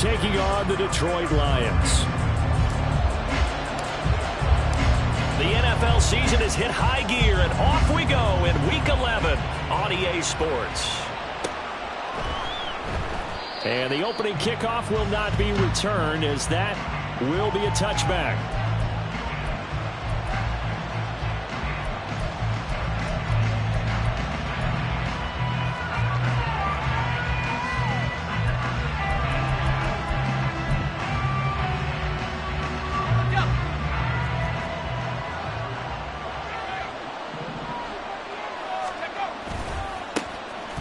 taking on the Detroit Lions. The NFL season has hit high gear, and off we go in Week 11 on EA Sports. And the opening kickoff will not be returned, as that will be a touchback.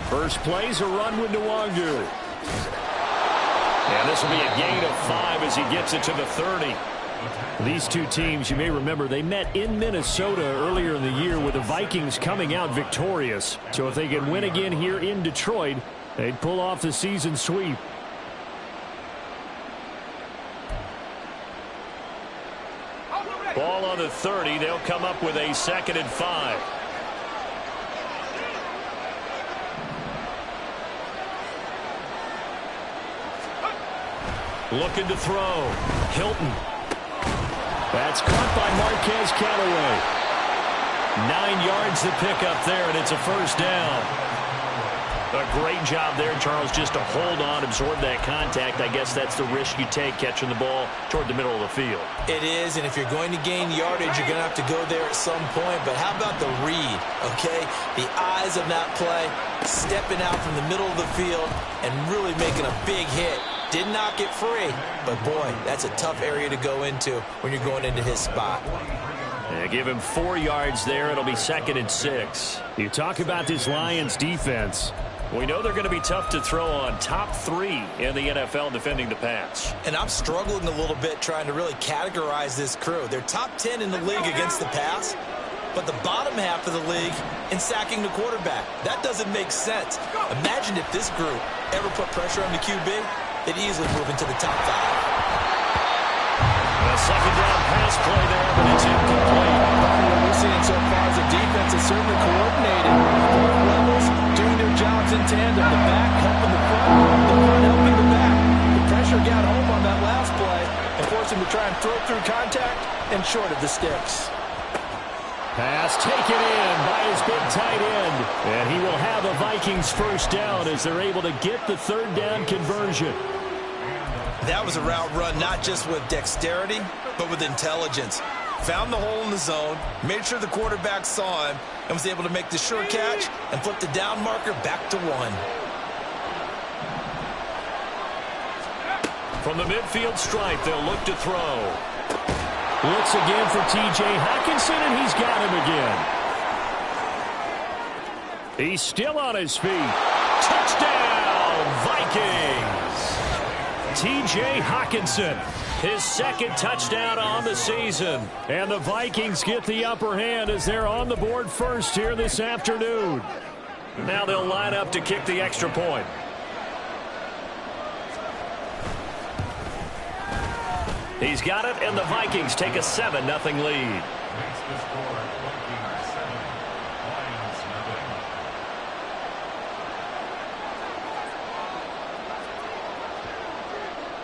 First play's a run with Nwangu. And this will be a gain of 5 as he gets it to the 30. These two teams, you may remember, they met in Minnesota earlier in the year with the Vikings coming out victorious. So if they can win again here in Detroit, they'd pull off the season sweep. Ball on the 30. They'll come up with a 2nd and 5. Looking to throw. Hilton. That's caught by Marquez Callaway. 9 yards to pick up there, and it's a first down. A great job there, Charles, just to hold on, absorb that contact. I guess that's the risk you take catching the ball toward the middle of the field. It is, and if you're going to gain yardage, you're going to have to go there at some point. But how about the read, okay? The eyes of that play, stepping out from the middle of the field and really making a big hit. Did not get free, but boy, that's a tough area to go into when you're going into his spot. Yeah, give him 4 yards there. It'll be 2nd and 6. You talk about this Lions defense. We know they're going to be tough to throw on. Top 3 in the NFL defending the pass. And I'm struggling a little bit trying to really categorize this crew. They're top 10 in the league against the pass, but the bottom half of the league in sacking the quarterback. That doesn't make sense. Imagine if this group ever put pressure on the QB. They'd easily move into the top 5. A 2nd down pass play there, but it's incomplete. What we're seeing so far is the defense is certainly coordinated. Both levels doing their jobs in tandem. The back helping the front helping the back. The pressure got home on that last play and forced him to try and throw through contact and short of the sticks. Pass taken in by his big tight end. And he will have a Vikings first down as they're able to get the 3rd down conversion. That was a route run not just with dexterity, but with intelligence. Found the hole in the zone, made sure the quarterback saw him, and was able to make the sure catch and flip the down marker back to 1. From the midfield stripe, they'll look to throw. Looks again for T.J. Hockenson, and he's got him again. He's still on his feet. Touchdown, Vikings! T.J. Hockenson, his 2nd touchdown on the season. And the Vikings get the upper hand as they're on the board first here this afternoon. Now they'll line up to kick the extra point. He's got it, and the Vikings take a 7-0 lead.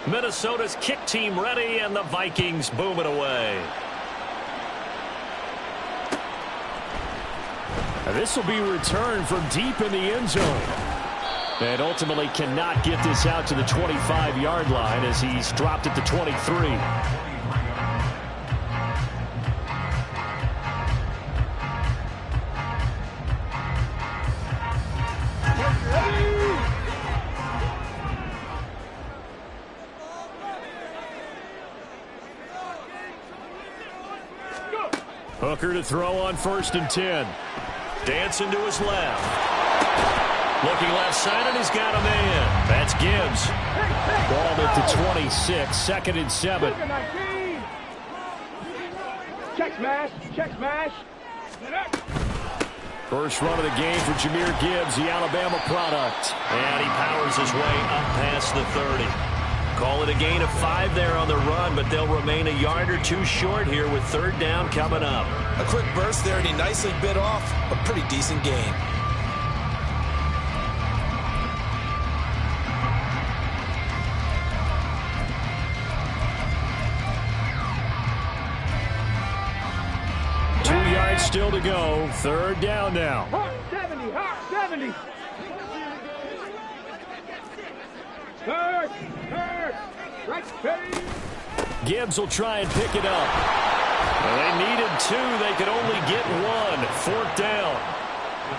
Minnesota's kick team ready, and the Vikings boom it away. And this will be returned from deep in the end zone. And ultimately cannot get this out to the 25-yard line as he's dropped at the 23. Hooker to throw on 1st and 10. Dancing to his left. Looking left side, and he's got a man. That's Gibbs. Ball at the 26, 2nd and 7. Check smash, check smash. First run of the game for Jahmyr Gibbs, the Alabama product. And he powers his way up past the 30. Call it a gain of 5 there on the run, but they'll remain a yard or 2 short here with 3rd down coming up. A quick burst there, and he nicely bit off a pretty decent gain. still to go. Third down now. Hot 70, hot 70. Third, right, steady. Gibbs will try and pick it up. Well, they needed 2. They could only get 1. Fourth down.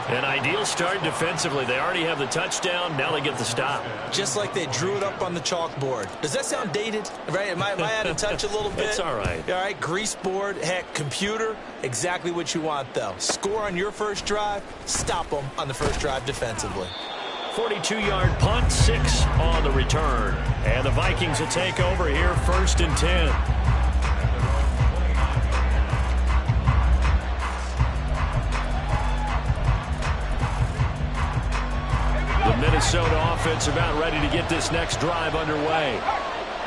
An ideal start defensively. They already have the touchdown. Now they get the stop. Just like they drew it up on the chalkboard. Does that sound dated? Right? Am I out of touch a little bit? It's all right. All right, grease board, heck, computer, exactly what you want, though. Score on your first drive, stop them on the first drive defensively. 42-yard punt, 6 on the return. And the Vikings will take over here, 1st and 10. The Minnesota offense about ready to get this next drive underway.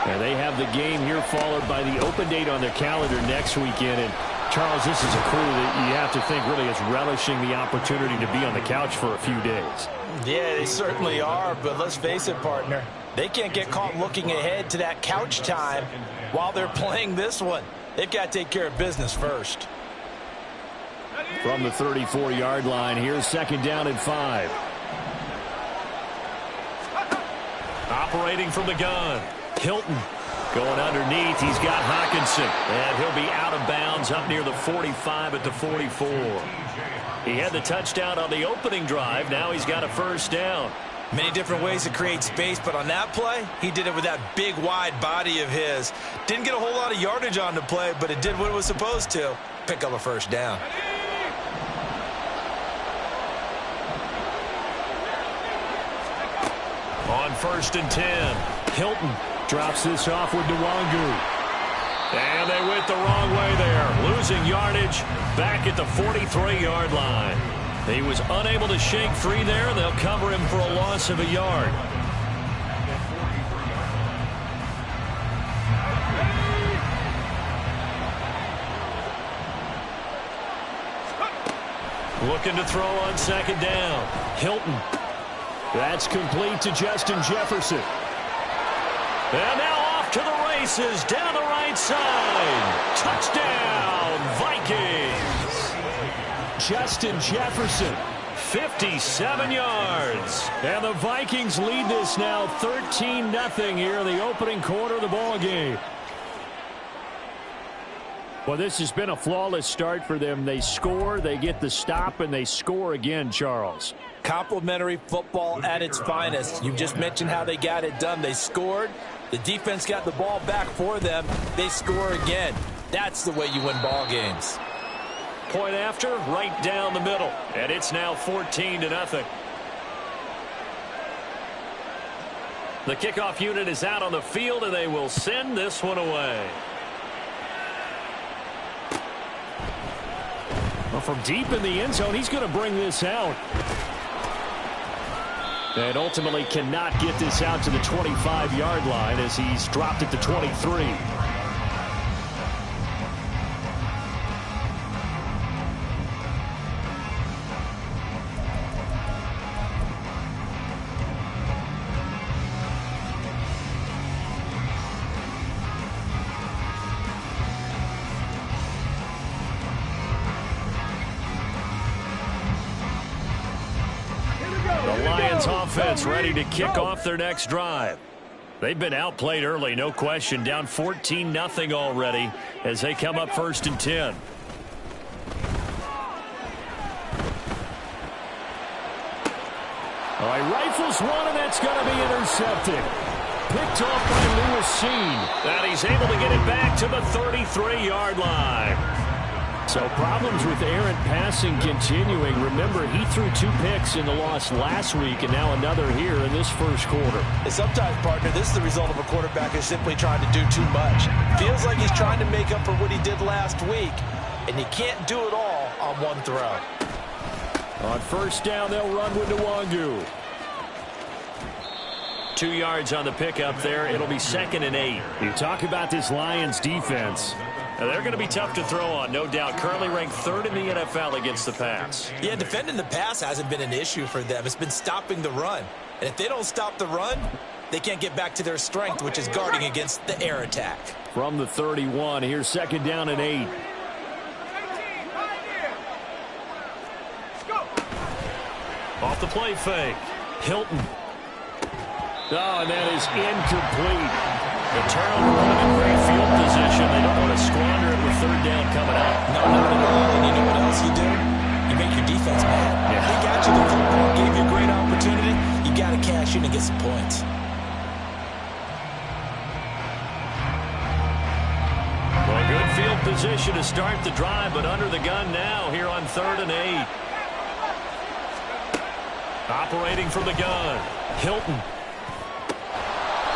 And they have the game here followed by the open date on their calendar next weekend. And Charles, this is a crew that you have to think really is relishing the opportunity to be on the couch for a few days. Yeah, they certainly are, but let's face it, partner. They can't get caught looking ahead to that couch time while they're playing this one. They've got to take care of business first. From the 34-yard line, here's 2nd down and 5. Operating from the gun. Hilton going underneath. He's got Hockenson. And he'll be out of bounds up near the 45 at the 44. He had the touchdown on the opening drive. Now he's got a 1st down. Many different ways to create space, but on that play, he did it with that big, wide body of his. Didn't get a whole lot of yardage on the play, but it did what it was supposed to. Pick up a 1st down. On 1st and 10, Hilton drops this off with Nwangu. And they went the wrong way there. Losing yardage back at the 43-yard line. He was unable to shake free there, and they'll cover him for a loss of a yard. Looking to throw on 2nd down. Hilton. That's complete to Justin Jefferson. And now off to the races down the right side. Touchdown, Vikings. Justin Jefferson. 57 yards. And the Vikings lead this now 13-0 here in the opening quarter of the ball game. Well, this has been a flawless start for them. They score, they get the stop, and they score again, Charles. Complimentary football at its finest. You just mentioned how they got it done. They scored. The defense got the ball back for them. They score again. That's the way you win ball games. Point after, right down the middle. And it's now 14-0. The kickoff unit is out on the field, and they will send this one away. Well, from deep in the end zone, he's going to bring this out. And ultimately cannot get this out to the 25-yard line as he's dropped it to 23. Offense ready to kick off their next drive. They've been outplayed early, no question. Down 14-0 already as they come up 1st and 10. All right, rifles one, and that's going to be intercepted. Picked off by Lewis Sheen. And he's able to get it back to the 33-yard line. So problems with errant passing continuing. Remember, he threw 2 picks in the loss last week, and now another here in this first quarter. And sometimes, partner, this is the result of a quarterback who's simply trying to do too much. Feels like he's trying to make up for what he did last week, and you can't do it all on one throw. On 1st down, they'll run with Nwangu. 2 yards on the pickup there. It'll be 2nd and 8. You talk about this Lions defense. Now, they're going to be tough to throw on, no doubt. Currently ranked 3rd in the NFL against the pass. Yeah, defending the pass hasn't been an issue for them. It's been stopping the run. And if they don't stop the run, they can't get back to their strength, which is guarding against the air attack. From the 31, here's 2nd down and 8. Off the play fake. Hilton. Oh, and that is incomplete. The turnover put them in great field position. They don't want to squander it with third down coming up. No, not at all. And you know what else you do? You make your defense mad. Yeah. They got you the football, gave you a great opportunity. You got to cash in and get some points. Well, good field position to start the drive, but under the gun now here on 3rd and 8. Operating from the gun. Hilton.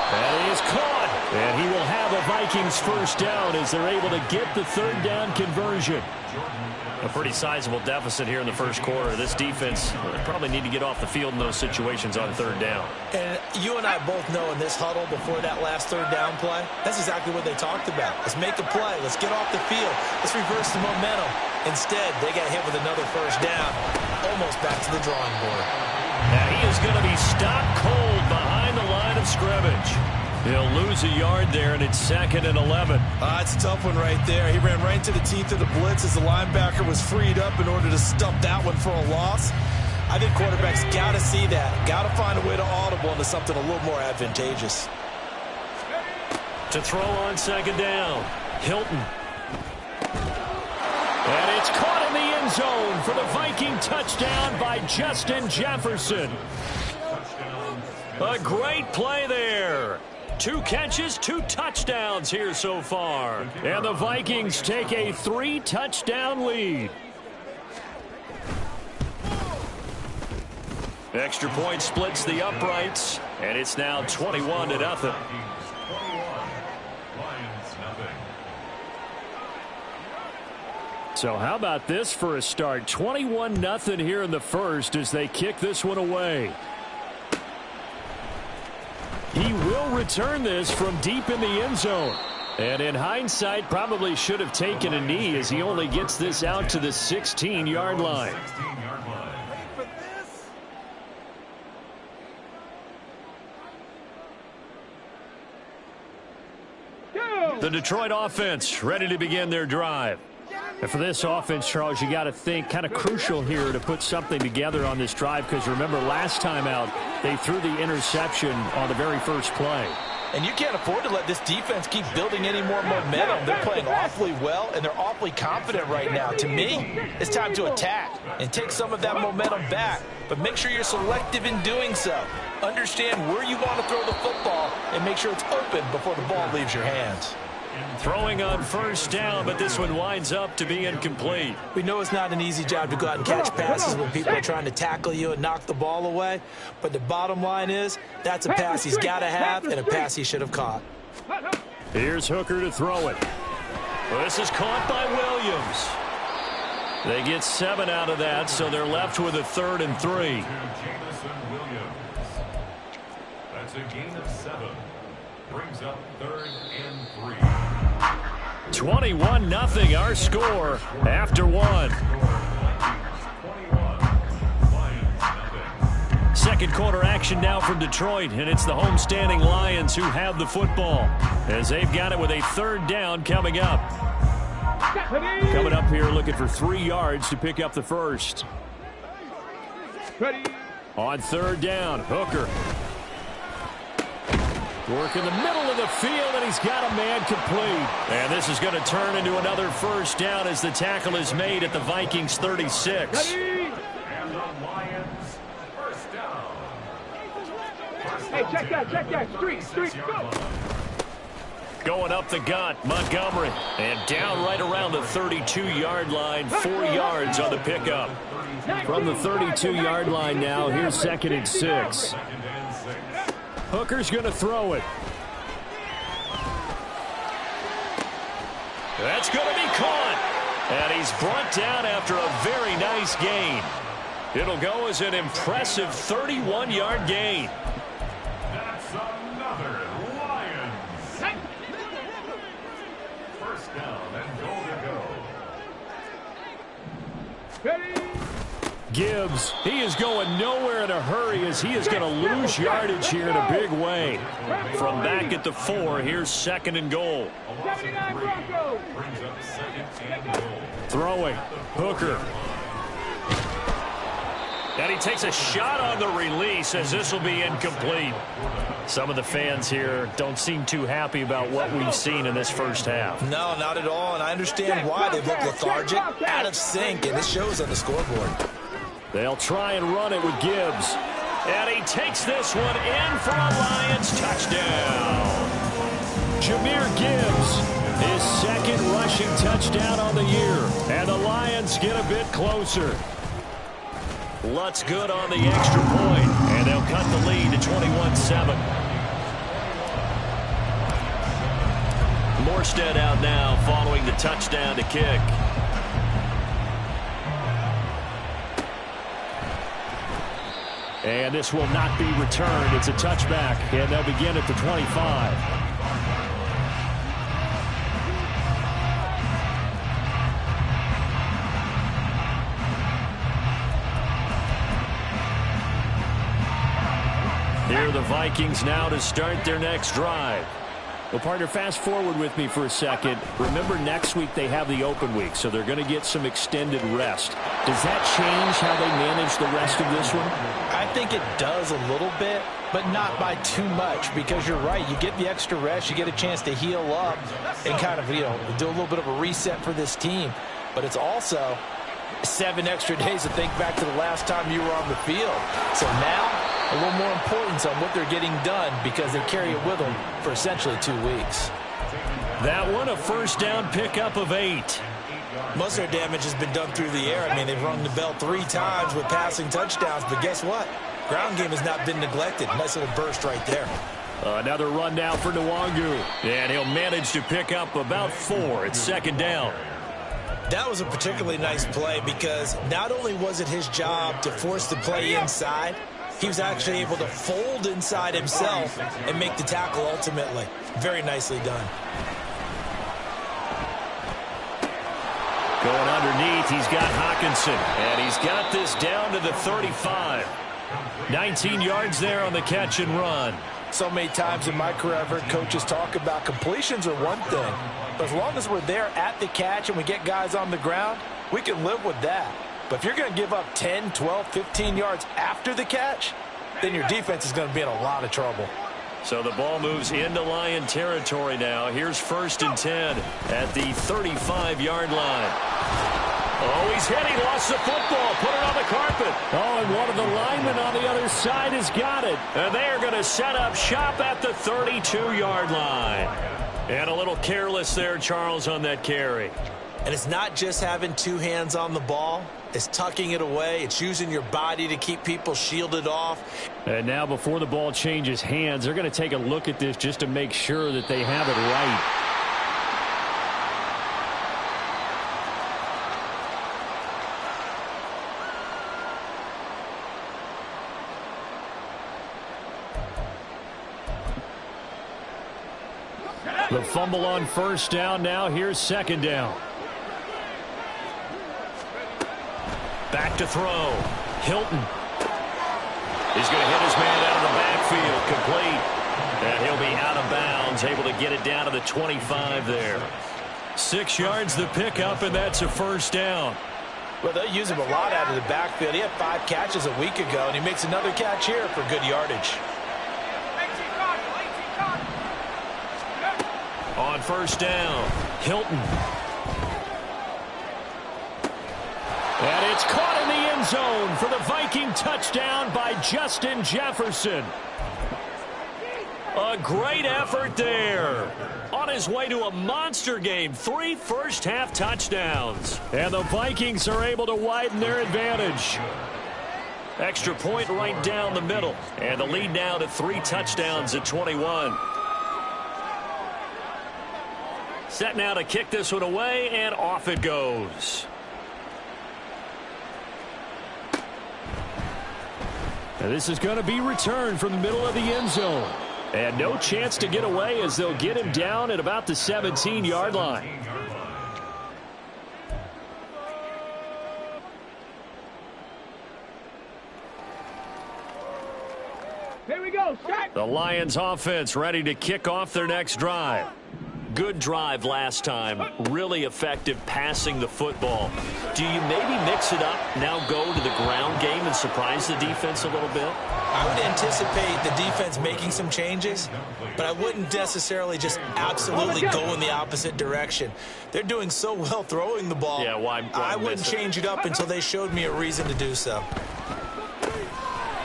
That is caught. And he will have a Vikings first down as they're able to get the third down conversion. A pretty sizable deficit here in the first quarter. This defense probably need to get off the field in those situations on third down. And you and I both know in this huddle before that last third down play, that's exactly what they talked about. Let's make a play. Let's get off the field. Let's reverse the momentum. Instead, they got hit with another first down, almost back to the drawing board. Now he is going to be stopped cold behind the line of scrimmage. He'll lose a yard there, and it's 2nd and 11. It's a tough one right there. He ran right into the teeth of the blitz as the linebacker was freed up in order to stuff that one for a loss. I think quarterbacks got to see that. Got to find a way to audible into something a little more advantageous. To throw on 2nd down, Hilton. And it's caught in the end zone for the Viking touchdown by Justin Jefferson. A great play there. 2 catches, 2 touchdowns here so far. And the Vikings take a 3-touchdown lead. Extra point splits the uprights, and it's now 21-0. So how about this for a start? 21-0 here in the first as they kick this one away. He will return this from deep in the end zone. And in hindsight, probably should have taken a knee as he only gets this out to the 16-yard line. The Detroit offense ready to begin their drive. And for this offense, Charles, you got to think kind of crucial here to put something together on this drive because remember last time out they threw the interception on the very first play. And you can't afford to let this defense keep building any more momentum. They're playing awfully well, and they're awfully confident right now. To me, it's time to attack and take some of that momentum back. But make sure you're selective in doing so. Understand where you want to throw the football and make sure it's open before the ball leaves your hands. Throwing on first down, but this one winds up to be incomplete. We know it's not an easy job to go out and catch passes when people are trying to tackle you and knock the ball away. But the bottom line is, that's a pass he's got to have and a pass he should have caught. Here's Hooker to throw it. Well, this is caught by Williams. They get 7 out of that, so they're left with a 3rd and 3. That's a gain of 7. Brings up 3rd and 3. 21-0 our score after 1. Second quarter action now from Detroit, and it's the homestanding Lions who have the football as they've got it with a 3rd down coming up. Coming up here looking for 3 yards to pick up the first. On 3rd down, Hooker. Work in the middle of the field, and he's got a man complete. And this is going to turn into another first down as the tackle is made at the Vikings 36. And the Lions first down. Hey, check that. Street, go. Going up the gut, Montgomery. And down right around the 32-yard line, 4 yards on the pickup. From the 32-yard line now, here's 2nd and 6. Hooker's going to throw it. That's going to be caught. And he's brought down after a very nice gain. It'll go as an impressive 31-yard gain. That's another Lions. First down and goal to go. Ready. Gibbs, he is going nowhere in a hurry as he is going to lose yardage here in a big way. From back at the 4, here's 2nd and goal. 79 Broncos. Brings up 2nd and goal. Throwing, Hooker. And he takes a shot on the release as this will be incomplete. Some of the fans here don't seem too happy about what we've seen in this first half. No, not at all, and I understand why. They look lethargic, out of sync, and it shows on the scoreboard. They'll try and run it with Gibbs. And he takes this one in for a Lions touchdown. Jahmyr Gibbs, his second rushing touchdown on the year. And the Lions get a bit closer. Lutz good on the extra point, and they'll cut the lead to 21-7. Morstead out now following the touchdown to kick. And this will not be returned. It's a touchback, and they'll begin at the 25. Here are the Vikings now to start their next drive. Well, partner, fast forward with me for a second. Remember, next week they have the open week, so they're going to get some extended rest. Does that change how they manage the rest of this one? I think it does a little bit, but not by too much, because you're right. You get the extra rest, you get a chance to heal up and kind of, do a little bit of a reset for this team. But it's also 7 extra days to think back to the last time you were on the field. So now, a little more importance on what they're getting done because they carry it with them for essentially 2 weeks. That one, a first down pickup of 8. Most of their damage has been done through the air. I mean, they've rung the bell 3 times with passing touchdowns, but guess what? Ground game has not been neglected. Nice little burst right there. Another run now for Nwangu. And he'll manage to pick up about 4. It's second down. That was a particularly nice play because not only was it his job to force the play inside, he was actually able to fold inside himself and make the tackle ultimately. Very nicely done. Going underneath, he's got Hawkinson. And he's got this down to the 35. 19 yards there on the catch and run. So many times in my career, I've heard coaches talk about completions are one thing. But as long as we're there at the catch and we get guys on the ground, we can live with that. But if you're going to give up 10, 12, 15 yards after the catch, then your defense is going to be in a lot of trouble. So the ball moves into Lion territory now. Here's 1st and 10 at the 35-yard line. Oh, he's hit. He lost the football. Put it on the carpet. Oh, and one of the linemen on the other side has got it. And they are going to set up shop at the 32-yard line. And a little careless there, Charles, on that carry. And it's not just having 2 hands on the ball. It's tucking it away. It's using your body to keep people shielded off. And now before the ball changes hands, they're going to take a look at this just to make sure that they have it right. The fumble on first down now. Here's second down. Back to throw. Hilton. He's going to hit his man out of the backfield. Complete. And he'll be out of bounds, able to get it down to the 25 there. 6 yards the pickup, and that's a first down. Well, they use him a lot out of the backfield. He had 5 catches a week ago, and he makes another catch here for good yardage. On first down, Hilton. And it's caught in the end zone for the Viking touchdown by Justin Jefferson. A great effort there. On his way to a monster game, 3 first-half touchdowns. And the Vikings are able to widen their advantage. Extra point right down the middle. And the lead now to 3 touchdowns at 21. Set now to kick this one away, and off it goes. And this is going to be returned from the middle of the end zone. And no chance to get away as they'll get him down at about the 17-yard line. Here we go, set. The Lions offense ready to kick off their next drive. Good drive last time. Really effective passing the football. Do you maybe mix it up, now go to the ground game and surprise the defense a little bit? I would anticipate the defense making some changes, but I wouldn't necessarily just absolutely go in the opposite direction. They're doing so well throwing the ball. Yeah, why I wouldn't change it up until they showed me a reason to do so.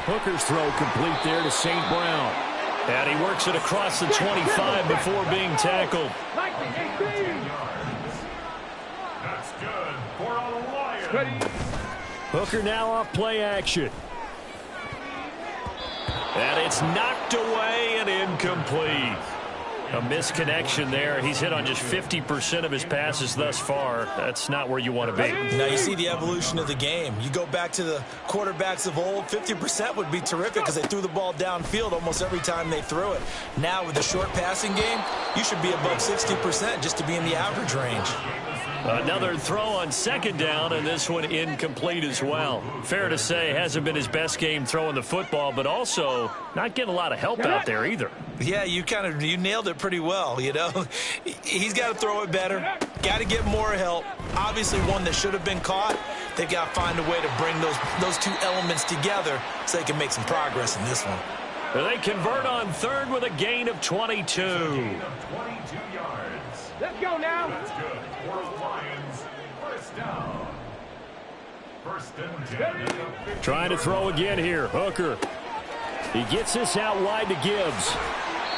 Hooker's throw complete there to St. Brown. And he works it across the 25 before being tackled. That's good for a Lion. Hooker now off play action. And it's knocked away and incomplete. A misconnection there. He's hit on just 50% of his passes thus far. That's not where you want to be. Now you see the evolution of the game. You go back to the quarterbacks of old, 50% would be terrific because they threw the ball downfield almost every time they threw it. Now with the short passing game, you should be above 60% just to be in the average range. Another throw on second down, and this one incomplete as well. Fair to say, hasn't been his best game throwing the football, but also not getting a lot of help out there either. Yeah, you nailed it pretty well, you know. He's got to throw it better, got to get more help. Obviously one that should have been caught. They've got to find a way to bring those two elements together so they can make some progress in this one. They convert on third with a gain of 22. 22 yards. Let's go now. That's good for the Lions. First down. First and 10. Trying to throw again here. Hooker. He gets this out wide to Gibbs.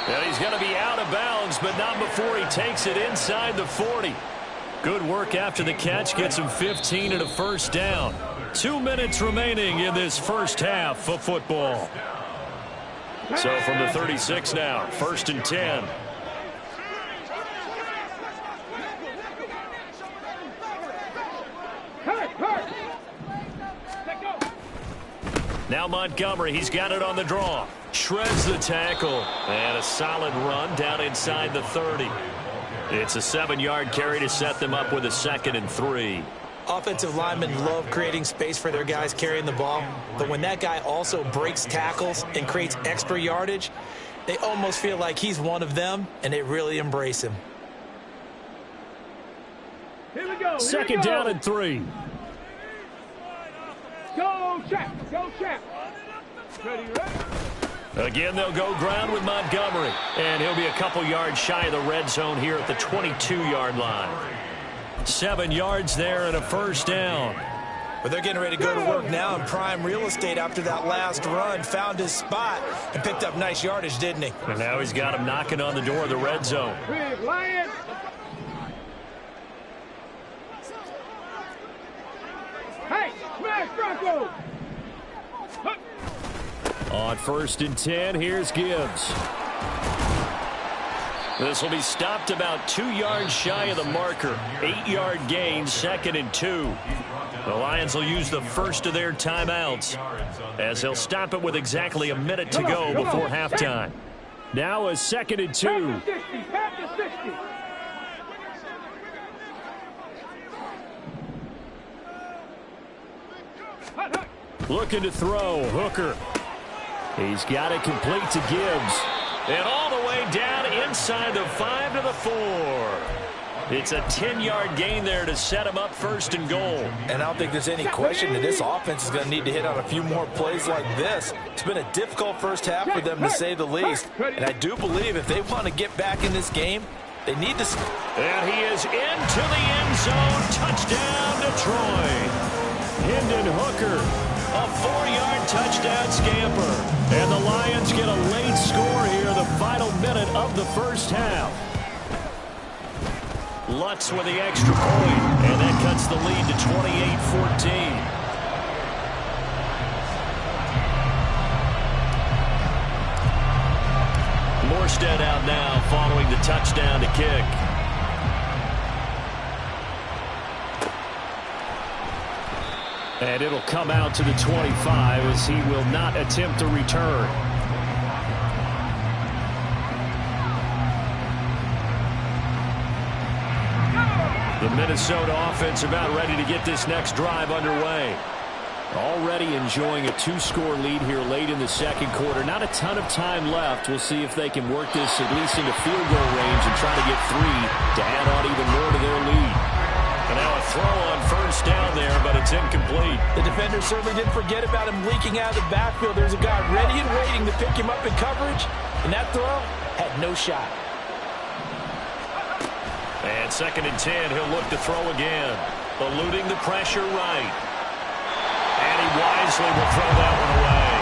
And he's going to be out of bounds, but not before he takes it inside the 40. Good work after the catch. Gets him 15 and a first down. 2 minutes remaining in this first half of football. So from the 36 now, first and 10. Now Montgomery, he's got it on the draw. Shreds the tackle. And a solid run down inside the 30. It's a 7-yard carry to set them up with a 2nd and 3. Offensive linemen love creating space for their guys carrying the ball, but when that guy also breaks tackles and creates extra yardage, they almost feel like he's one of them, and they really embrace him. Here we go. Second down and 3. Go, Chap. Go, Chap. Ready. Again, they'll go ground with Montgomery. And he'll be a couple yards shy of the red zone here at the 22-yard line. 7 yards there and a first down. But they're getting ready to go to work now in prime real estate after that last run. Found his spot and picked up nice yardage, didn't he? And now he's got him knocking on the door of the red zone. Big Lion. Hey, smash Bronco. On first and 10, here's Gibbs. This will be stopped about 2 yards shy of the marker. 8-yard gain, 2nd and 2. The Lions will use the first of their timeouts as they'll stop it with exactly a minute to go before halftime. Now a 2nd and 2. Pass to 60. Looking to throw. Hooker. He's got it complete to Gibbs. And all the way down inside the 5 to the 4. It's a 10-yard gain there to set him up first and goal. And I don't think there's any question that this offense is going to need to hit on a few more plays like this. It's been a difficult first half for them, to say the least. And I do believe if they want to get back in this game, they need to... And he is into the end zone. Touchdown, Detroit. Hendon Hooker. A 4-yard touchdown scamper. And the Lions get a late score here, the final minute of the first half. Lutz with the extra point, and that cuts the lead to 28-14. Morstead out now following the touchdown to kick. And it'll come out to the 25 as he will not attempt to return. The Minnesota offense about ready to get this next drive underway. Already enjoying a 2-score lead here late in the second quarter. Not a ton of time left. We'll see if they can work this at least into field goal range and try to get to add on even more to their lead. And now a throw on first down there, but it's incomplete. The defender certainly didn't forget about him leaking out of the backfield. There's a guy ready and waiting to pick him up in coverage, and that throw had no shot. And 2nd and 10, he'll look to throw again. Eluding the pressure right. And he wisely will throw that one away.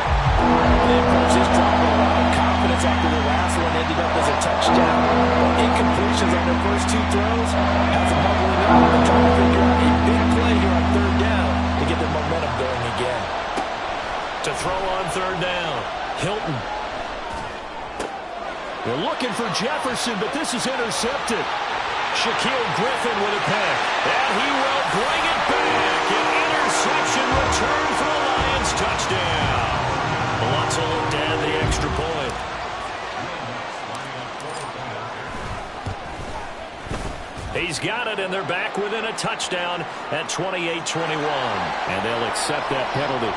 They approach this drive with a lot of confidence after the last one ended up as a touchdown. But incompletions on their first 2 throws has them bubbling up and trying to figure out a big play here on 3rd down to get their momentum going again. To throw on 3rd down, Hilton. They're looking for Jefferson, but this is intercepted. Shaquille Griffin with a pick. And he will bring it back. An interception return for the Lions. Touchdown. Lots of look to add the extra point. He's got it, and they're back within a touchdown at 28-21. And they'll accept that penalty.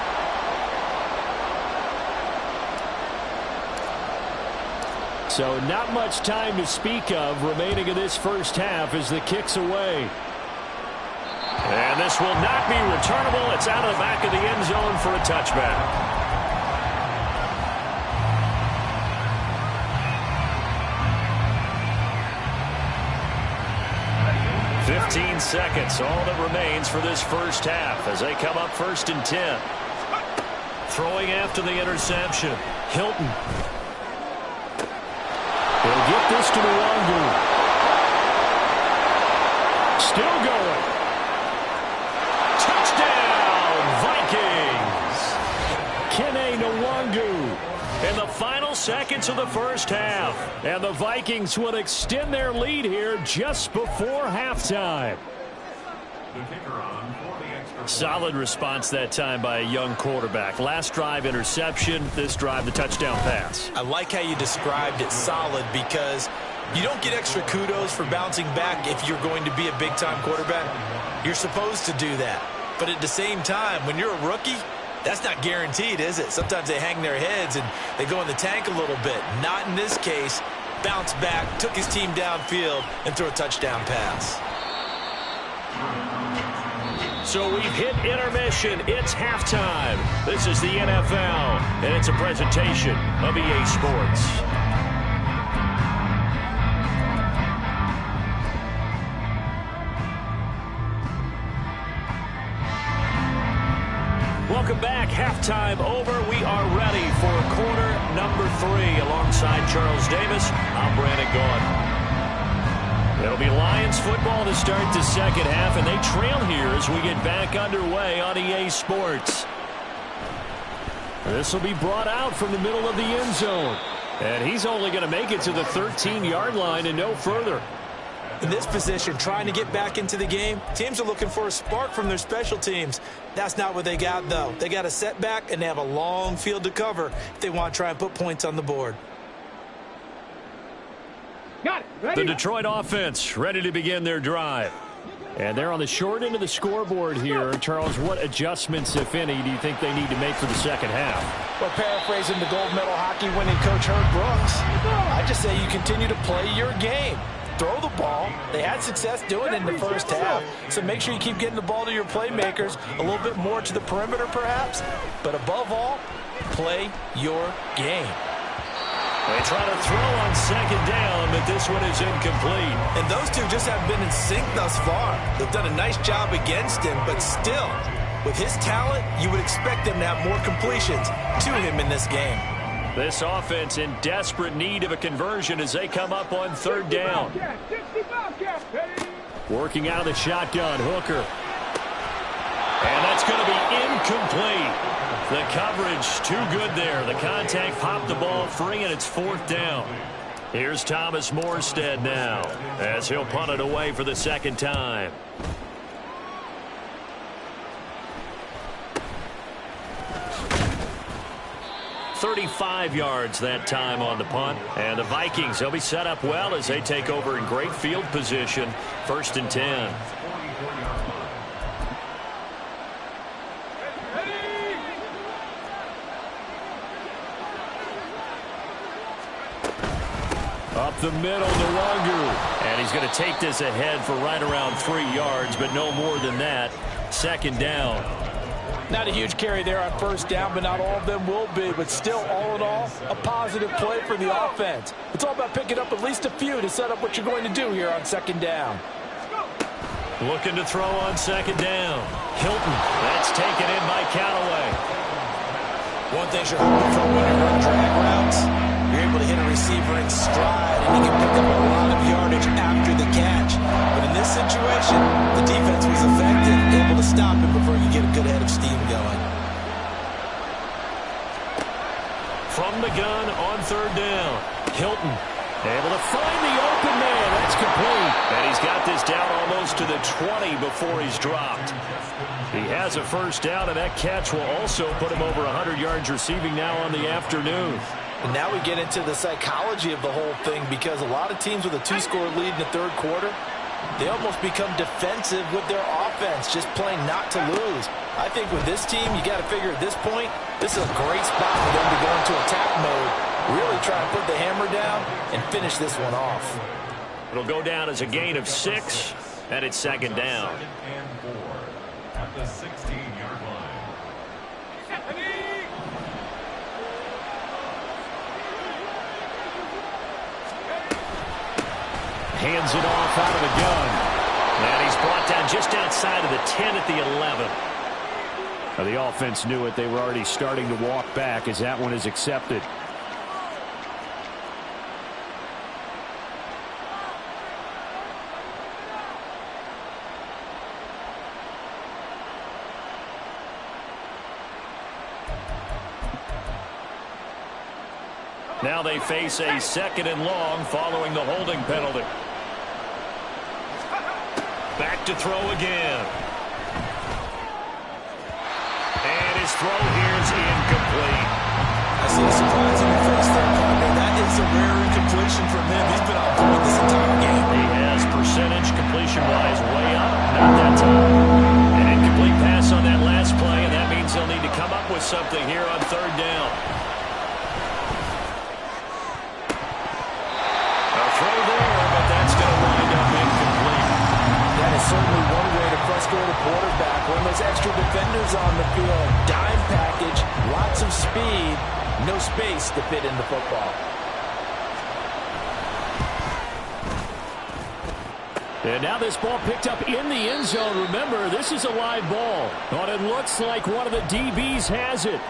So not much time to speak of remaining in this first half as the kick's away. And this will not be returnable. It's out of the back of the end zone for a touchback. 15 seconds, all that remains for this first half as they come up 1st and 10. Throwing after the interception, Hilton. They'll get this to Nwangu. Still going. Touchdown, Vikings! Kene Nwangu. In the final seconds of the first half. And the Vikings would extend their lead here just before halftime. Solid response that time by a young quarterback. Last drive, interception. This drive, the touchdown pass. I like how you described it solid because you don't get extra kudos for bouncing back if you're going to be a big-time quarterback. You're supposed to do that. But at the same time, when you're a rookie, that's not guaranteed, is it? Sometimes they hang their heads and they go in the tank a little bit. Not in this case. Bounce back, took his team downfield, and threw a touchdown pass. So we've hit intermission. It's halftime. This is the NFL, and it's a presentation of EA Sports. Welcome back. Halftime over. We are ready for quarter number 3. Alongside Charles Davis, I'm Brandon Gaudin. It'll be Lions football to start the second half, and they trail here as we get back underway on EA Sports. This will be brought out from the middle of the end zone. And he's only going to make it to the 13-yard line and no further. In this position, trying to get back into the game, teams are looking for a spark from their special teams. That's not what they got, though. They got a setback, and they have a long field to cover if they want to try and put points on the board. Got it. Ready? The Detroit offense ready to begin their drive. And they're on the short end of the scoreboard here. Charles, what adjustments, if any, do you think they need to make for the second half? Well, paraphrasing the gold medal hockey winning coach Herb Brooks, I just say you continue to play your game. Throw the ball. They had success doing it in the first half, so make sure you keep getting the ball to your playmakers, a little bit more to the perimeter perhaps, but above all, play your game. They try to throw on second down, but this one is incomplete. And those two just haven't been in sync thus far. They've done a nice job against him, but still, with his talent, you would expect them to have more completions to him in this game. This offense in desperate need of a conversion as they come up on third down. Working out of the shotgun, Hooker. And that's going to be incomplete. The coverage too good there. The contact popped the ball free, and it's fourth down. Here's Thomas Morstead now as he'll punt it away for the second time. .35 yards that time on the punt. And the Vikings, they'll be set up well as they take over in great field position. 1st and 10. Up the middle, Nwangu. And going to take this ahead for right around 3 yards, but no more than that. Second down. Not a huge carry there on first down, but not all of them will be. But still, all in all, a positive play for the offense. It's all about picking up at least a few to set up what you're going to do here on second down. Looking to throw on second down. Hilton. That's taken in by Callaway. One thing you're hoping for when you're running drag routes, you're able to hit a receiver in stride, and he can pick up a lot of yardage after the catch. But in this situation, the defense was effective, able to stop him before you get a good head of steam going. From the gun on third down. Hilton able to find the open man. That's complete. And he's got this down almost to the 20 before he's dropped. He has a first down, and that catch will also put him over 100 yards receiving now on the afternoon. And now we get into the psychology of the whole thing, because a lot of teams with a 2-score lead in the third quarter, they almost become defensive with their offense, just playing not to lose. I think with this team, you got to figure at this point, this is a great spot for them to go into attack mode, really try to put the hammer down and finish this one off. It'll go down as a gain of 6, and it's second down. Second and 4 at the 16-yard line. Hands it off out of the gun. And he's brought down just outside of the 10 at the 11. Now, the offense knew it. They were already starting to walk back as that one is accepted. Now they face a second and long following the holding penalty. Back to throw again. And his throw here is incomplete. I see a surprise in the face there, partner. That is a rare incompletion from him. He's been on point this entire game. He has percentage completion-wise way up. Not that time. An incomplete pass on that last play, and that means they'll need to come up with something here on third down. Throw there, but that's going to wind up incomplete. That is certainly one way to frustrate a quarterback. When those extra defenders on the field, dime package, lots of speed, no space to fit in the football. And now this ball picked up in the end zone. Remember, this is a live ball. But it looks like one of the DBs has it.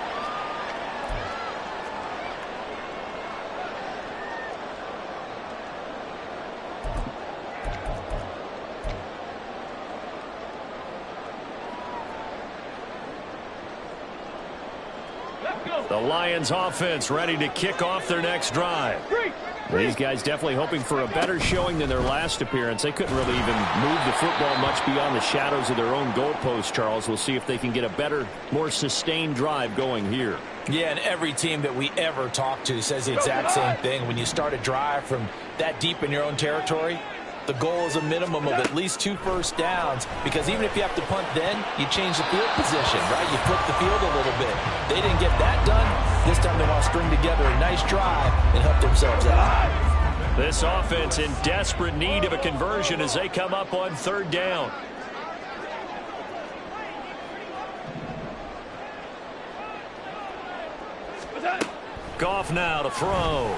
The Lions offense ready to kick off their next drive. These guys definitely hoping for a better showing than their last appearance. They couldn't really even move the football much beyond the shadows of their own goalpost, Charles. We'll see if they can get a better, more sustained drive going here. Yeah, and every team that we ever talk to says the exact same thing. When you start a drive from that deep in your own territory, the goal is a minimum of at least 2 first downs, because even if you have to punt then, you change the field position, right? You flip the field a little bit. They didn't get that done. This time they want to string together a nice drive and help themselves out. This offense in desperate need of a conversion as they come up on third down. Goff now to throw.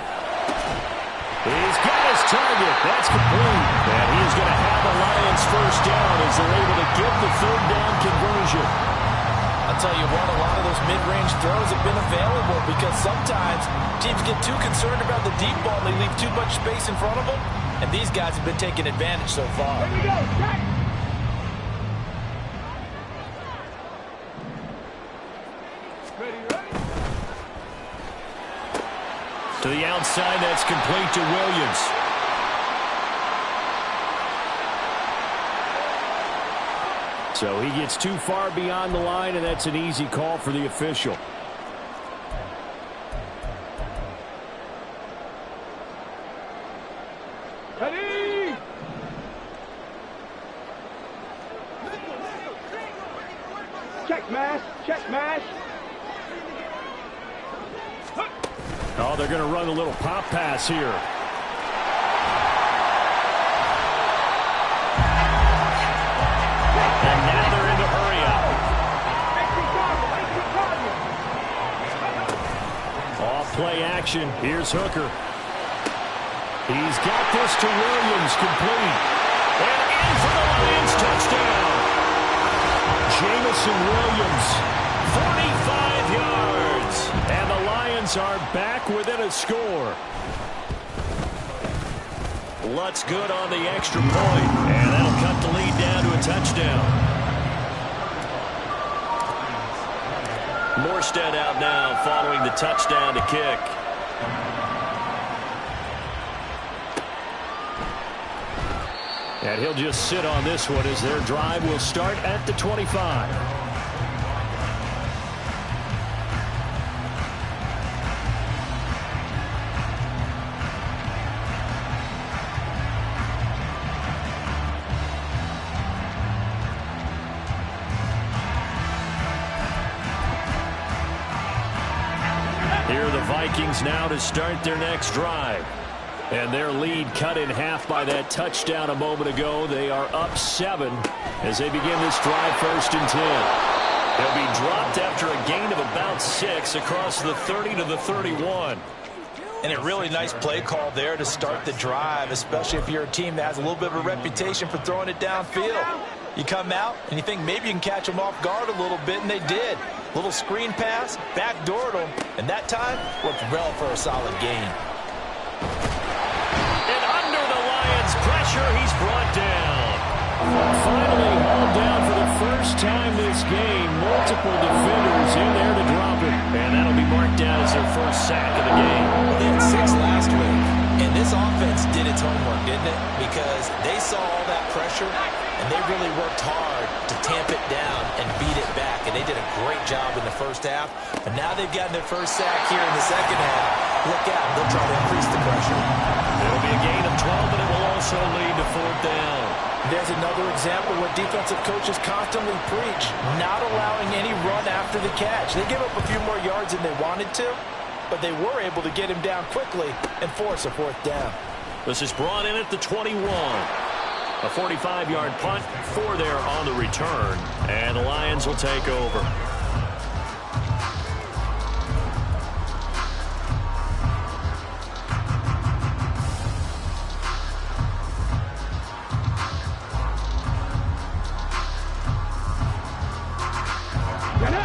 He's got his target. That's complete. And he's going to have the Lions first down as they're able to get the third down conversion. I'll tell you what, a lot of those mid-range throws have been available, because sometimes teams get too concerned about the deep ball and they leave too much space in front of them, and these guys have been taking advantage so far. Here we go, Jack. Ready. To the outside, that's complete to Williams. So he gets too far beyond the line, and that's an easy call for the official. Ready. Check mash. Check mash. Oh, they're going to run a little pop pass here. action. Here's Hooker. He's got this to Williams, complete. And in for the Lions, touchdown. Jamison Williams, 45 yards. And the Lions are back within a score. Lutz good on the extra point. And that'll cut the lead down to a touchdown. Morstead out now following the touchdown to kick. And he'll just sit on this one as their drive will start at the 25. Here are the Vikings now to start their next drive. And their lead cut in half by that touchdown a moment ago. They are up 7 as they begin this drive, 1st and 10. They'll be dropped after a gain of about 6 across the 30 to the 31. And a really nice play call there to start the drive, especially if you're a team that has a little bit of a reputation for throwing it downfield. You come out and you think maybe you can catch them off guard a little bit, and they did. Little screen pass, backdoored them, and that time worked well for a solid gain. Pressure, he's brought down. Finally hauled down for the first time this game. Multiple defenders in there to drop it. And that'll be marked down as their first sack of the game. Well, they had 6 last week. And this offense did its homework, didn't it? Because they saw all that pressure, and they really worked hard to tamp it down and beat it back. And they did a great job in the first half. But now they've gotten their first sack here in the second half. Look out, they'll try to increase the pressure. It'll be a gain of 12, but it will also lead to 4th down. There's another example where defensive coaches constantly preach, not allowing any run after the catch. They give up a few more yards than they wanted to, but they were able to get him down quickly and force a 4th down. This is brought in at the 21. A 45-yard punt, 4 there on the return, and the Lions will take over.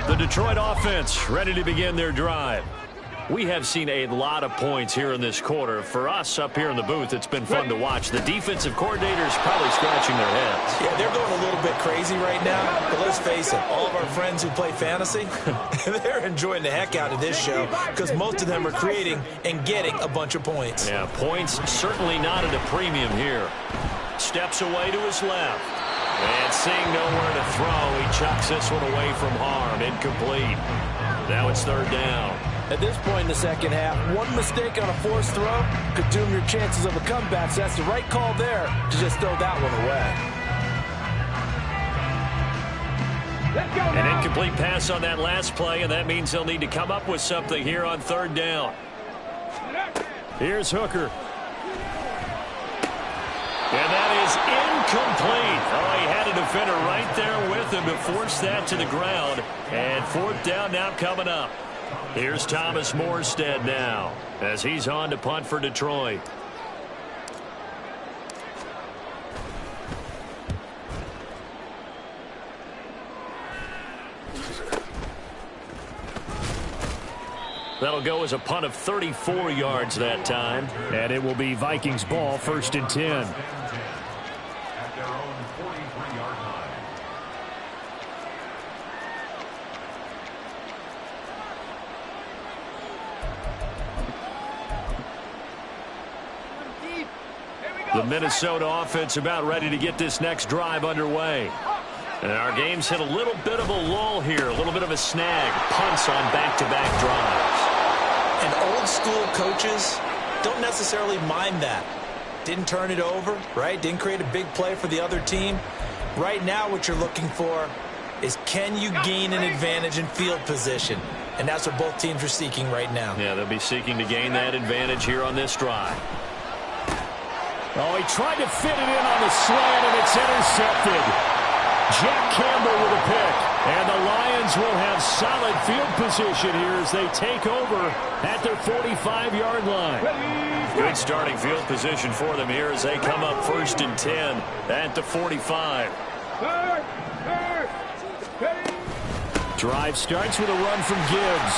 The Detroit offense ready to begin their drive. We have seen a lot of points here in this quarter. For us up here in the booth, it's been fun to watch. The defensive coordinators probably scratching their heads. Yeah, they're going a little bit crazy right now. But let's face it, all of our friends who play fantasy, they're enjoying the heck out of this show because most of them are creating and getting a bunch of points. Yeah, points certainly not at a premium here. Steps away to his left. And seeing nowhere to throw, he chucks this one away from harm. Incomplete. Now it's 3rd down. At this point in the second half, one mistake on a forced throw could doom your chances of a comeback. So that's the right call there to just throw that one away. An incomplete pass on that last play, and that means they'll need to come up with something here on 3rd down. Here's Hooker. And that is incomplete. Oh, he had a defender right there with him to force that to the ground. And 4th down now coming up. Here's Thomas Morstead now as he's on to punt for Detroit. That'll go as a punt of 34 yards that time. And it will be Vikings ball, 1st and 10. At their own 43-yard line. The Minnesota offense about ready to get this next drive underway. And our game's hit a little bit of a lull here, a little bit of a snag. Punts on back-to-back drives. And old school coaches don't necessarily mind that. Didn't turn it over, right? Didn't create a big play for the other team. Right now what you're looking for is can you gain an advantage in field position? And that's what both teams are seeking right now. Yeah, they'll be seeking to gain that advantage here on this drive. Oh, he tried to fit it in on the slant, and it's intercepted. Jack Campbell with a pick. And the Lions will have solid field position here as they take over at their 45-yard line. Good starting field position for them here as they come up 1st and 10 at the 45. Drive starts with a run from Gibbs.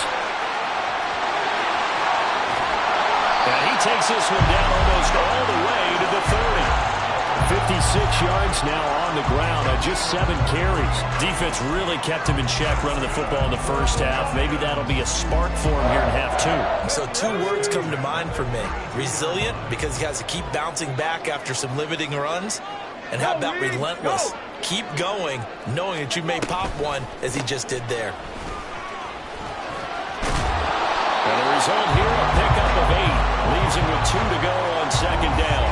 And he takes this one down almost all the way to the 30. 56 yards now on the ground on just 7 carries. Defense really kept him in check running the football in the first half. Maybe that'll be a spark for him here in half 2. So 2 words come to mind for me. Resilient, because he has to keep bouncing back after some limiting runs. And how about relentless? Keep going, knowing that you may pop one as he just did there. And the result here, a pickup of 8. Leaves him with 2 to go on 2nd down.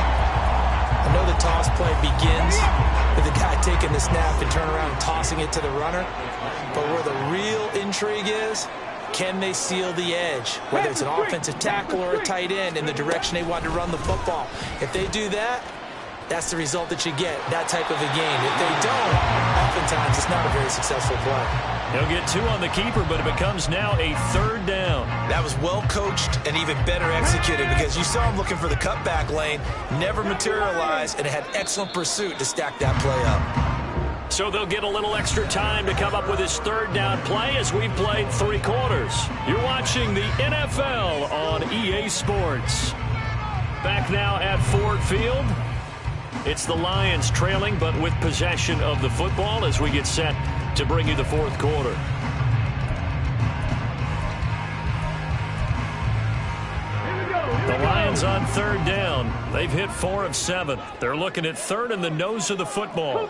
I know the toss play begins with the guy taking the snap and turn around and tossing it to the runner. But where the real intrigue is, can they seal the edge? Whether it's an offensive tackle or a tight end in the direction they want to run the football. If they do that, that's the result that you get, that type of a game. If they don't, oftentimes it's not a very successful play. He'll get 2 on the keeper, but it becomes now a 3rd down. That was well coached and even better executed because you saw him looking for the cutback lane, never materialized, and had excellent pursuit to stack that play up. So they'll get a little extra time to come up with his 3rd down play as we've played 3 quarters. You're watching the NFL on EA Sports. Back now at Ford Field. It's the Lions trailing, but with possession of the football as we get set to bring you the 4th quarter. The Lions on 3rd down. They've hit 4 of 7. They're looking at 3rd in the nose of the football.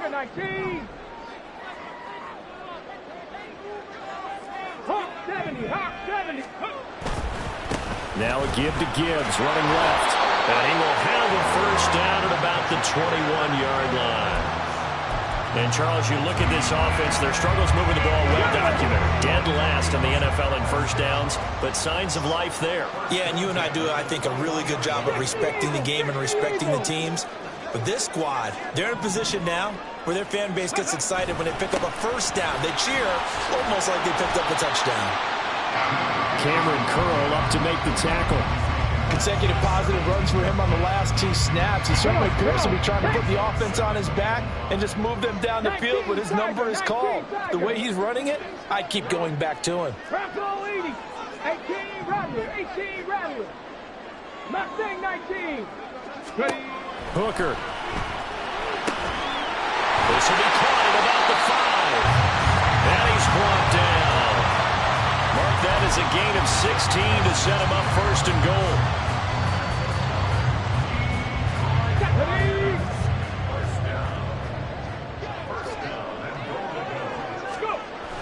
Now a give to Gibbs, running left. And he will have a 1st down at about the 21-yard line. And, Charles, you look at this offense, their struggles moving the ball well documented. Dead last in the NFL in 1st downs, but signs of life there. Yeah, and you and I do, I think, a really good job of respecting the game and respecting the teams. But this squad, they're in a position now where their fan base gets excited when they pick up a 1st down. They cheer almost like they picked up a touchdown. Cameron Curl up to make the tackle. Consecutive positive runs for him on the last 2 snaps. He certainly appears to be trying to put the offense on his back and just move them down the field when his number is called. The way he's running it, I'd keep going back to him. 18 Rattler. Mustang 19. Hooker. This will be caught at about the 5. And he's brought down. Mark that as a gain of 16 to set him up 1st and goal.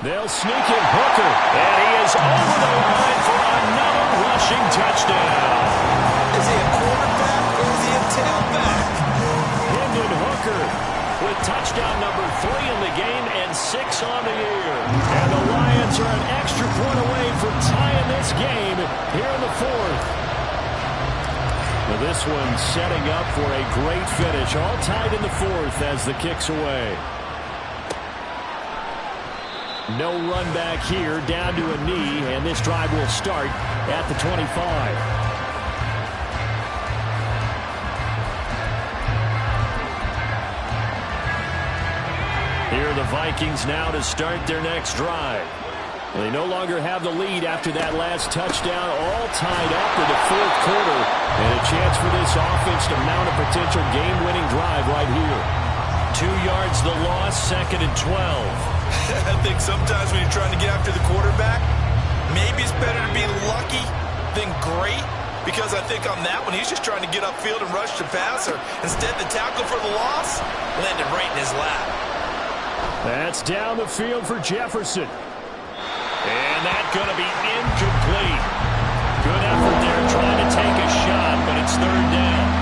They'll sneak in Hooker. And he is over the line for another rushing touchdown. Is he a quarterback or is he a tailback? Hendon Hooker with touchdown number 3 in the game and 6 on the year. And the Lions are an extra point away from tying this game here in the 4th. Well, this one setting up for a great finish. All tied in the 4th as the kick's away. No run back here, down to a knee, and this drive will start at the 25. Here are the Vikings now to start their next drive. They no longer have the lead after that last touchdown, all tied up in the 4th quarter, and a chance for this offense to mount a potential game-winning drive right here. 2 yards the loss, 2nd and 12. I think sometimes when you're trying to get after the quarterback, maybe it's better to be lucky than great, because I think on that one, he's just trying to get upfield and rush the passer. Instead, the tackle for the loss landed right in his lap. That's down the field for Jefferson. And that's going to be incomplete. Good effort there trying to take a shot, but it's 3rd down.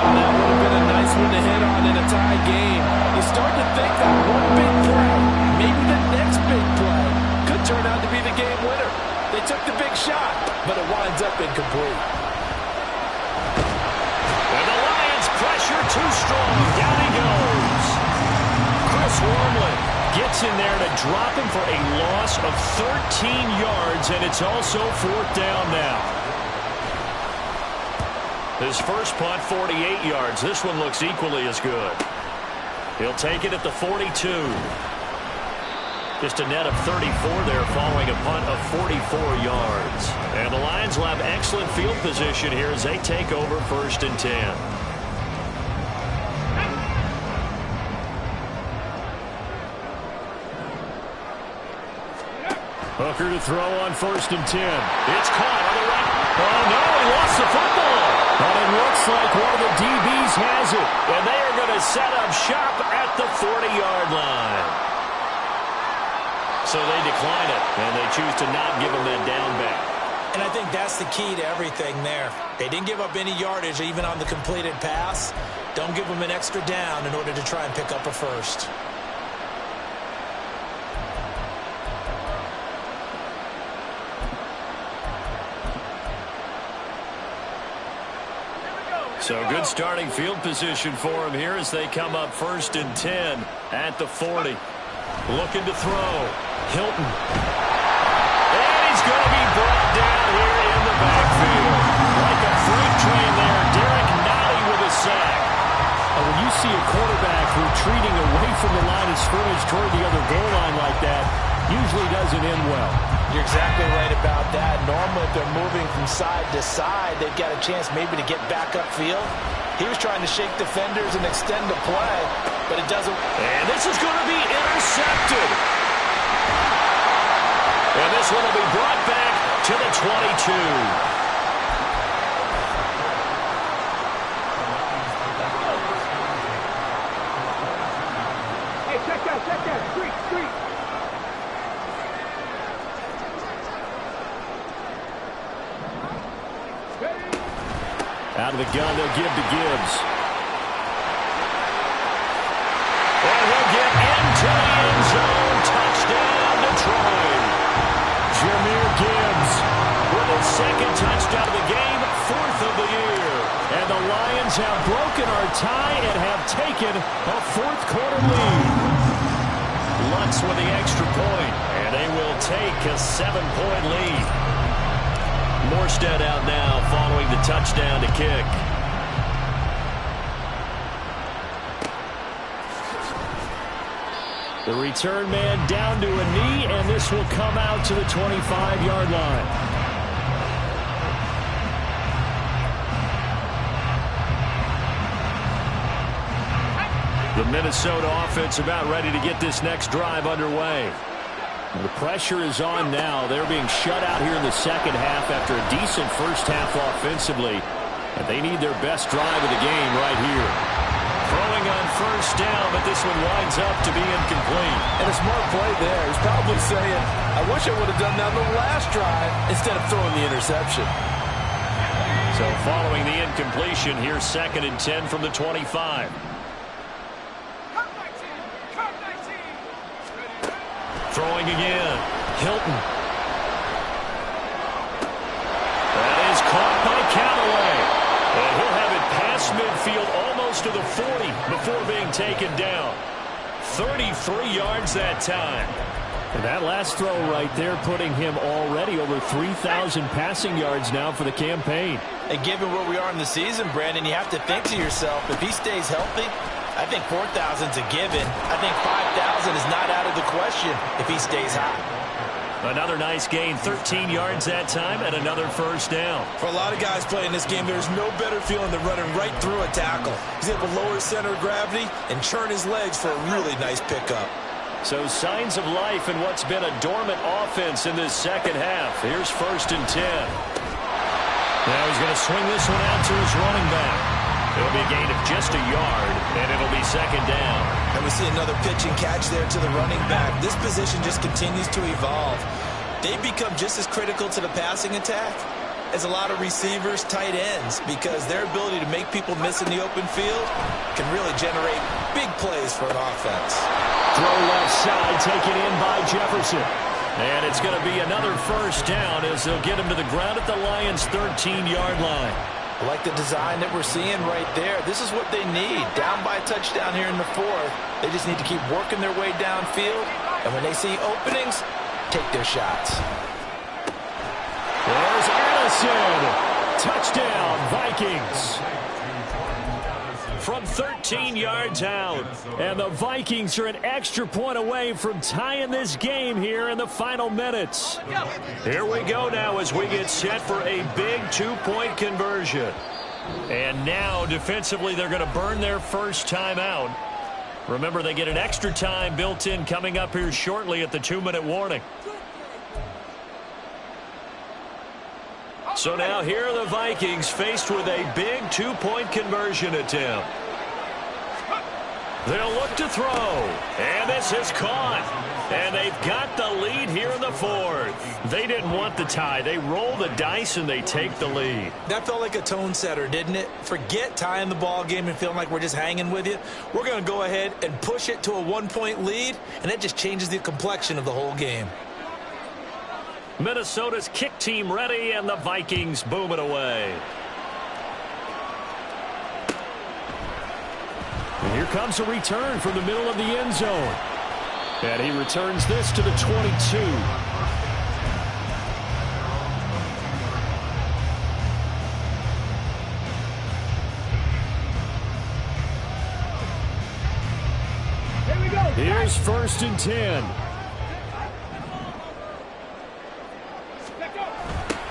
That would have been a nice one to hit on in a tie game. You start to think that one big play, maybe the next big play, could turn out to be the game winner. They took the big shot, but it winds up incomplete. And the Lions pressure too strong. Down he goes. Chris Swarmley gets in there to drop him for a loss of 13 yards, and it's also 4th down now. His first punt, 48 yards. This one looks equally as good. He'll take it at the 42. Just a net of 34 there following a punt of 44 yards. And the Lions will have excellent field position here as they take over 1st and 10. Hooker to throw on 1st and 10. It's caught on the right. Oh, no, he lost the football. But it looks like one of the DBs has it. And they are going to set up shop at the 40-yard line. So they decline it, and they choose to not give him that down back. And I think that's the key to everything there. They didn't give up any yardage even on the completed pass. Don't give them an extra down in order to try and pick up a first. So good starting field position for him here as they come up 1st and 10 at the 40. Looking to throw. Hilton. And he's going to be brought down here in the backfield. Like a freight train there, Derek Nottie with a sack. When you see a quarterback retreating away from the line of scrimmage toward the other goal line like that, usually doesn't end well. You're exactly right about that. Normally, if they're moving from side to side, they've got a chance maybe to get back upfield. He was trying to shake defenders and extend the play, but it doesn't. And this is going to be intercepted. And this one will be brought back to the 22. Check that. Street. Out of the gun, they'll give to Gibbs. And he'll get into the end zone. Touchdown, Detroit. Jahmyr Gibbs With his 2nd touchdown of the game, 4th of the year. And the Lions have broken our tie and have taken a 4th quarter lead. Lutz with the extra point, and they will take a 7-point lead. Morstead out now following the touchdown to kick. The return man down to a knee, and this will come out to the 25-yard line. The Minnesota offense about ready to get this next drive underway. The pressure is on now. They're being shut out here in the 2nd half after a decent first half offensively. And they need their best drive of the game right here. Throwing on 1st down, but this one winds up to be incomplete. And a smart play there. He's probably saying, I wish I would have done that on the last drive instead of throwing the interception. So following the incompletion, here's 2nd and 10 from the 25. Throwing again. Hilton. That is caught by Callaway. And he'll have it past midfield almost to the 40 before being taken down. 33 yards that time. And that last throw right there putting him already over 3,000 passing yards now for the campaign. And given where we are in the season, Brandon, you have to think to yourself, if he stays healthy, I think 4,000's a given. I think 5,000 is not out of the question if he stays hot. Another nice gain, 13 yards that time, and another 1st down. For a lot of guys playing this game, there's no better feeling than running right through a tackle. He's able to lower his center of gravity and churn his legs for a really nice pickup. So signs of life in what's been a dormant offense in this 2nd half. Here's 1st and 10. Now he's going to swing this one out to his running back. It'll be a gain of just a yard, and it'll be 2nd down. And we see another pitch and catch there to the running back. This position just continues to evolve. They become just as critical to the passing attack as a lot of receivers, tight ends, because their ability to make people miss in the open field can really generate big plays for an offense. Throw left side, taken in by Jefferson. And it's going to be another 1st down as they'll get him to the ground at the Lions' 13-yard line. I like the design that we're seeing right there. This is what they need. Down by a touchdown here in the fourth. They just need to keep working their way downfield. And when they see openings, take their shots. There's Addison. Touchdown, Vikings. From 13 yards out. And the Vikings are an extra point away from tying this game here in the final minutes. Here we go now as we get set for a big two-point conversion. And now, defensively, they're going to burn their first timeout. Remember, they get an extra time built in coming up here shortly at the 2-minute warning. So now here are the Vikings faced with a big two-point conversion attempt. They'll look to throw. And this is caught. And they've got the lead here in the fourth. They didn't want the tie. They roll the dice and they take the lead. That felt like a tone setter, didn't it? Forget tying the ball game and feeling like we're just hanging with you. We're going to go ahead and push it to a one-point lead, and that just changes the complexion of the whole game. Minnesota's kick team ready, and the Vikings boom it away. And here comes a return from the middle of the end zone. And he returns this to the 22. Here we go. Here's 1st and 10.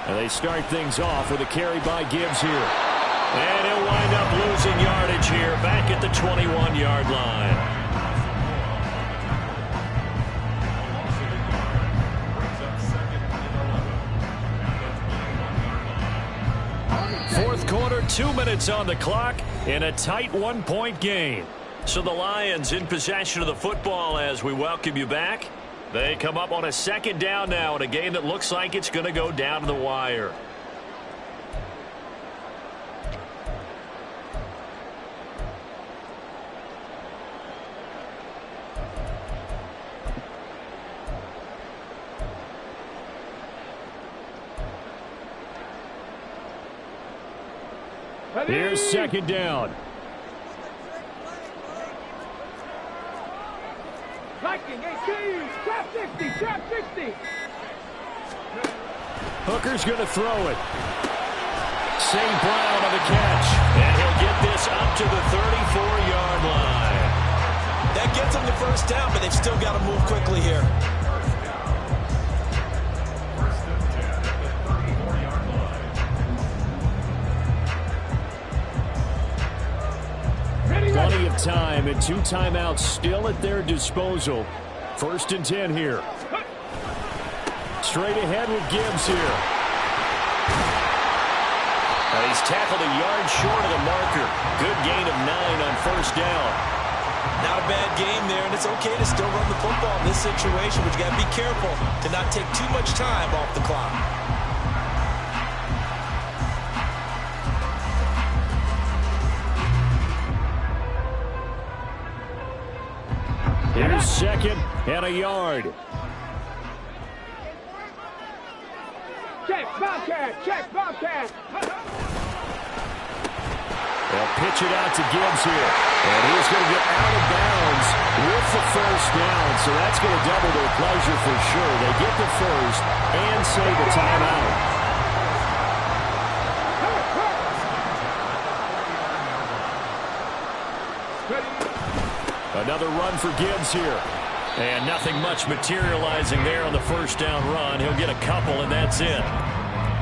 And they start things off with a carry by Gibbs here. And he'll wind up losing yardage here back at the 21-yard line. Fourth quarter, 2 minutes on the clock in a tight one-point game. So the Lions in possession of the football as we welcome you back. They come up on a second down now in a game that looks like it's going to go down to the wire. Here's second down. Viking 18, trap 60, trap 60. Hooker's going to throw it. St. Brown on the catch. And he'll get this up to the 34-yard line. That gets them the first down, but they've still got to move quickly here. 'Plenty of time and 2 timeouts still at their disposal. 1st and 10 here. Straight ahead with Gibbs here. And he's tackled a yard short of the marker. Good gain of 9 on 1st down. Not a bad game there, and it's okay to still run the football in this situation, but you got to be careful to not take too much time off the clock. Here's 2nd and a yard. Check, Bobcat, check, Bobcat. They'll pitch it out to Gibbs here. And he's going to get out of bounds with the first down. So that's going to double their pleasure for sure. They get the first and save a timeout. Another run for Gibbs here. And nothing much materializing there on the first down run. He'll get a couple, and that's it.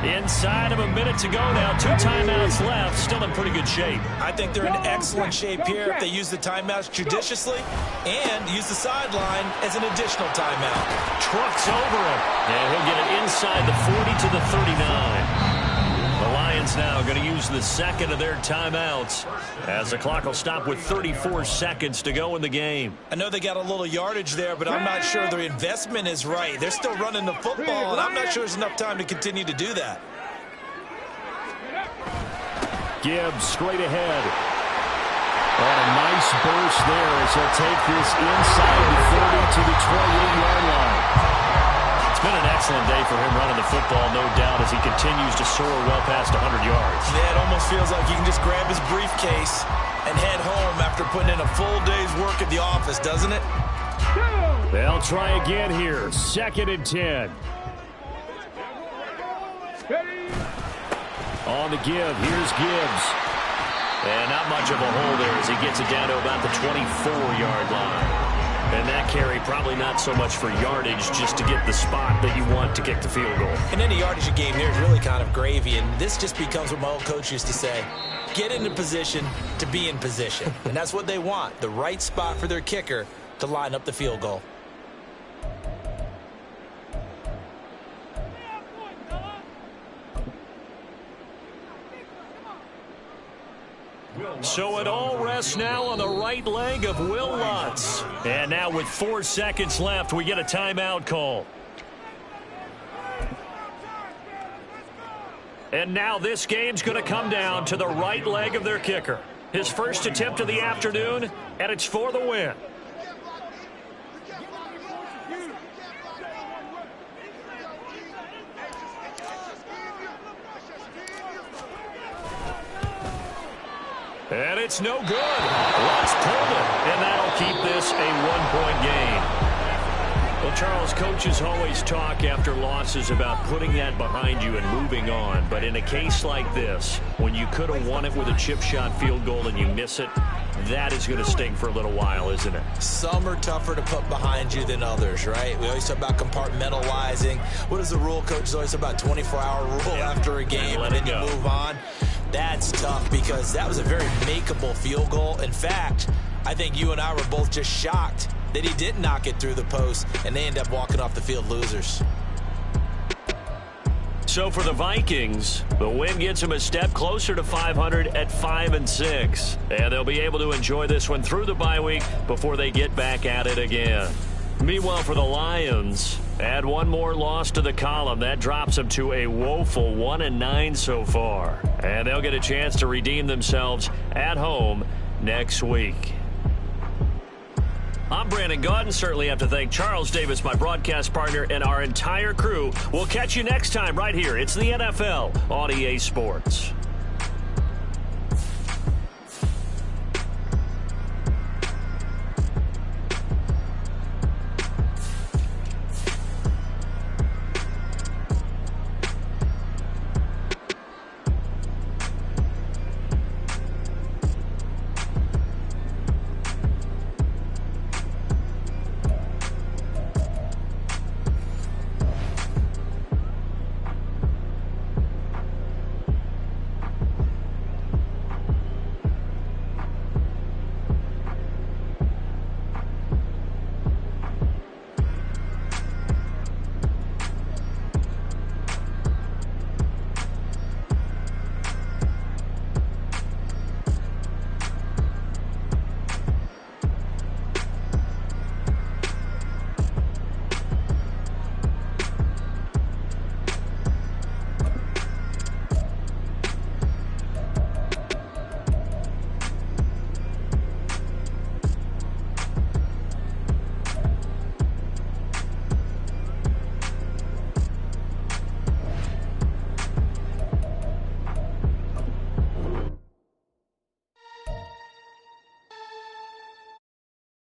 Inside of a minute to go now. 2 timeouts left. Still in pretty good shape. I think they're in excellent shape here if they use the timeouts judiciously and use the sideline as an additional timeout. Trucks over him. And he'll get it inside the 40 to the 39. The Lions now going to use the second of their timeouts as the clock will stop with 34 seconds to go in the game. I know they got a little yardage there, but I'm not sure their investment is right. They're still running the football, and I'm not sure there's enough time to continue to do that. Gibbs straight ahead. And a nice burst there as he'll take this inside the 30 to the 28-yard line. been an excellent day for him running the football, no doubt, as he continues to soar well past 100 yards. Yeah, it almost feels like he can just grab his briefcase and head home after putting in a full day's work at the office, doesn't it? They'll try again here. 2nd and 10. On the give, here's Gibbs. And not much of a hole there as he gets it down to about the 24-yard line. And that carry probably not so much for yardage, just to get the spot that you want to kick the field goal. And any yardage game here is really kind of gravy, and this just becomes what my old coach used to say. Get into position to be in position. And that's what they want, the right spot for their kicker to line up the field goal. So it all rests now on the right leg of Will Lutz. And now with 4 seconds left, we get a timeout call. And now this game's going to come down to the right leg of their kicker. His first attempt of the afternoon, and it's for the win. And it's no good. Lutz pulled it, and that'll keep this a 1-point game. Well, Charles, coaches always talk after losses about putting that behind you and moving on. But in a case like this, when you could have won it with a chip shot field goal and you miss it, that is going to sting for a little while, isn't it? Some are tougher to put behind you than others, right? We always talk about compartmentalizing. What is the rule? Coaches always talk about 24-hour rule after a game, and then you move on. That's tough because that was a very makeable field goal. In fact, I think you and I were both just shocked that he didn't knock it through the post, and they end up walking off the field losers. So for the Vikings, the win gets them a step closer to 500 at 5-6. And they'll be able to enjoy this one through the bye week before they get back at it again. Meanwhile, for the Lions, add one more loss to the column. That drops them to a woeful 1-9 so far. And they'll get a chance to redeem themselves at home next week. I'm Brandon Gaudin. Certainly have to thank Charles Davis, my broadcast partner, and our entire crew. We'll catch you next time right here. It's the NFL on EA Sports.